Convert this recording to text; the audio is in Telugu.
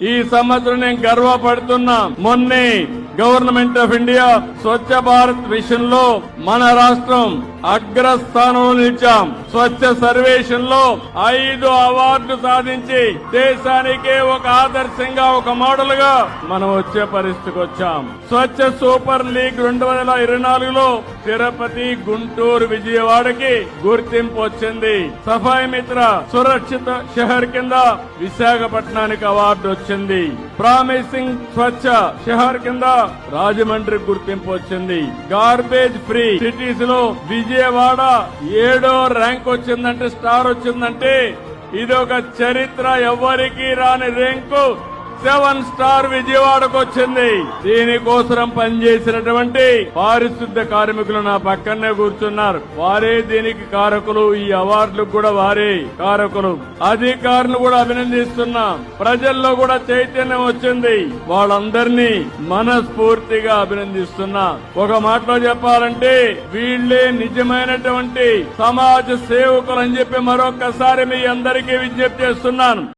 ఈ సంవత్సరం నేను గర్వపడుతున్నా. మొన్నే government of India Swachh Bharat విషయంలో మన రాష్ట్రం అగ్రస్థానంలో నిలిచాం. స్వచ్ఛ సర్వేక్షణ్ లో 5 అవార్డులు సాధించి దేశానికే ఒక ఆదర్శంగా, ఒక మోడల్ గా మనం వచ్చే పరిస్థితికి వచ్చాం. స్వచ్ఛ సూపర్ లీగ్ 2024లో తిరుపతి, గుంటూరు, విజయవాడకి గుర్తింపు వచ్చింది. సఫాయి మిత్ర సురక్షిత షహర్ కింద విశాఖపట్నానికి అవార్డు వచ్చింది. ప్రామిసింగ్ స్వచ్ఛ షహర్ కింద రాజమండ్రికి గుర్తింపు వచ్చింది. గార్బేజ్ ఫ్రీ సిటీస్ లో విజయవాడ 7వ ర్యాంక్ వచ్చిందంటే, స్టార్ వచ్చిందంటే ఇది ఒక చరిత్ర. ఎవ్వరికీ రాని ర్యాంకు 7 స్టార్ విజయవాడకు వచ్చింది. దీనికోసం పనిచేసినటువంటి పారిశుద్ధ్య కార్మికులు నా పక్కనే కూర్చున్నారు. వారే దీనికి కారకులు. ఈ అవార్డులకు కూడా వారే కారకులు. అధికారులు కూడా అభినందిస్తున్నా. ప్రజల్లో కూడా చైతన్యం వచ్చింది. వాళ్ళందరినీ మనస్ఫూర్తిగా అభినందిస్తున్నా. ఒక మాటలో చెప్పాలంటే వీళ్లే నిజమైనటువంటి సమాజ సేవకులు అని చెప్పి మరొక్కసారి మీ అందరికీ విజ్ఞప్తి చేస్తున్నాను.